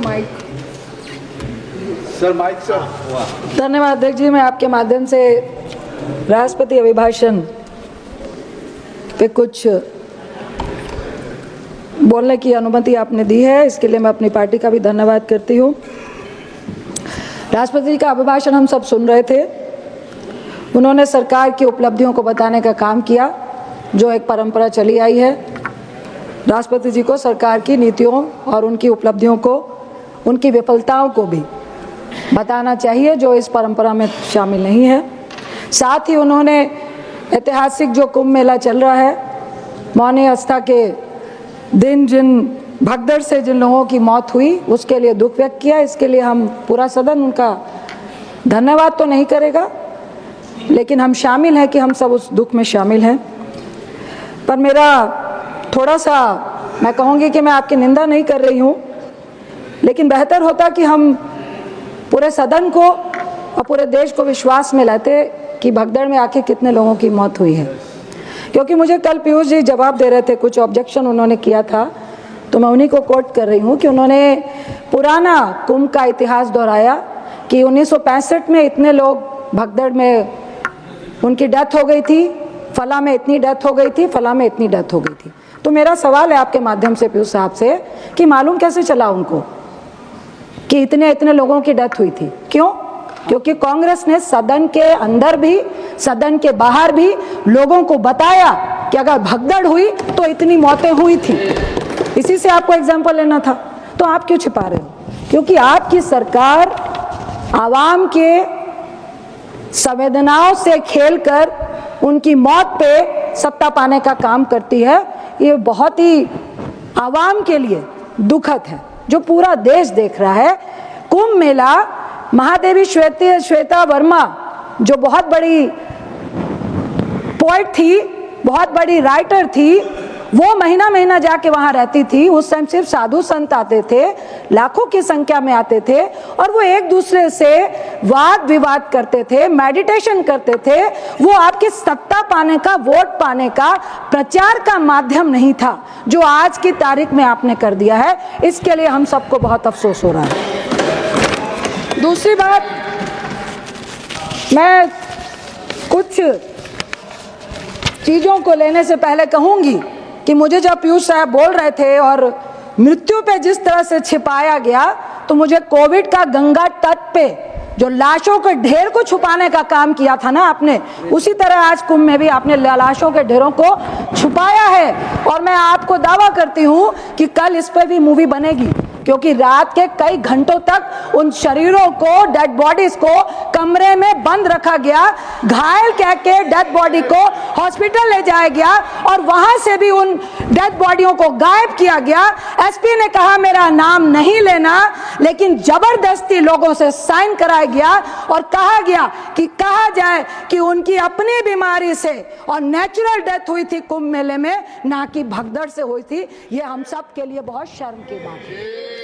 Mic. Sir mic sir. धन्यवाद अध्यक्ष जी। मैं आपके माध्यम से राष्ट्रपति अभिभाषण पे कुछ बोलने की अनुमति आपने दी है, इसके लिए मैं अपनी पार्टी का भी धन्यवाद करती हूँ। राष्ट्रपति जी का अभिभाषण हम सब सुन रहे थे। उन्होंने सरकार की उपलब्धियों को बताने का काम किया, जो एक परंपरा चली आई है। राष्ट्रपति जी को सरकार की नीतियों और उनकी उपलब्धियों को, उनकी विफलताओं को भी बताना चाहिए, जो इस परंपरा में शामिल नहीं है। साथ ही उन्होंने ऐतिहासिक जो कुंभ मेला चल रहा है, मौनी आस्था के दिन जिन भगदड़ से जिन लोगों की मौत हुई, उसके लिए दुख व्यक्त किया। इसके लिए हम पूरा सदन उनका धन्यवाद तो नहीं करेगा, लेकिन हम शामिल हैं कि हम सब उस दुख में शामिल हैं। पर मेरा थोड़ा सा, मैं कहूँगी कि मैं आपकी निंदा नहीं कर रही हूँ, लेकिन बेहतर होता कि हम पूरे सदन को और पूरे देश को विश्वास में लाते कि भगदड़ में आखिर कितने लोगों की मौत हुई है। क्योंकि मुझे कल पीयूष जी जवाब दे रहे थे, कुछ ऑब्जेक्शन उन्होंने किया था, तो मैं उन्हीं को कोट कर रही हूँ कि उन्होंने पुराना कुंभ का इतिहास दोहराया कि 1965 में इतने लोग भगदड़ में उनकी डेथ हो गई थी, फला में इतनी डेथ हो गई थी, फला में इतनी डेथ हो गई थी। तो मेरा सवाल है आपके माध्यम से पीयूष साहब से कि मालूम कैसे चला उनको कि इतने इतने लोगों की डेथ हुई थी? क्यों? क्योंकि कांग्रेस ने सदन के अंदर भी, सदन के बाहर भी लोगों को बताया कि अगर भगदड़ हुई तो इतनी मौतें हुई थी। इसी से आपको एग्जाम्पल लेना था, तो आप क्यों छिपा रहे हो? क्योंकि आपकी सरकार आवाम के संवेदनाओं से खेलकर उनकी मौत पे सत्ता पाने का काम करती है। ये बहुत ही आवाम के लिए दुखद है, जो पूरा देश देख रहा है। कुंभ मेला, महादेवी श्वेता वर्मा जो बहुत बड़ी पोएट थी, बहुत बड़ी राइटर थी, वो महीना महीना जाके वहां रहती थी। उस टाइम सिर्फ साधु संत आते थे, लाखों की संख्या में आते थे, और वो एक दूसरे से वाद विवाद करते थे, मेडिटेशन करते थे। वो आपकी सत्ता पाने का, वोट पाने का, प्रचार का माध्यम नहीं था, जो आज की तारीख में आपने कर दिया है। इसके लिए हम सबको बहुत अफसोस हो रहा है। दूसरी बात, मैं कुछ चीजों को लेने से पहले कहूंगी कि मुझे जब पीयूष साहब बोल रहे थे और मृत्यु पे जिस तरह से छिपाया गया, तो मुझे कोविड का गंगा तट पे जो लाशों के ढेर को छुपाने का काम किया था ना आपने, उसी तरह आज कुंभ में भी आपने लाशों के ढेरों को छुपाया है। और मैं आपको दावा करती हूँ कि कल इस पर भी मूवी बनेगी, क्योंकि रात के कई घंटों तक उन शरीरों को, डेड बॉडीज को कमरे में बंद रखा गया, घायल कह के डेड बॉडी को हॉस्पिटल ले जाया गया और वहां से भी उन डेड बॉडियों को गायब किया गया। एसपी ने कहा मेरा नाम नहीं लेना, लेकिन जबरदस्ती लोगों से साइन कराया गया और कहा गया कि कहा जाए कि उनकी अपनी बीमारी से और नेचुरल डेथ हुई थी कुंभ मेले में, ना कि भगदड़ से हुई थी। ये हम सब के लिए बहुत शर्म की बात है।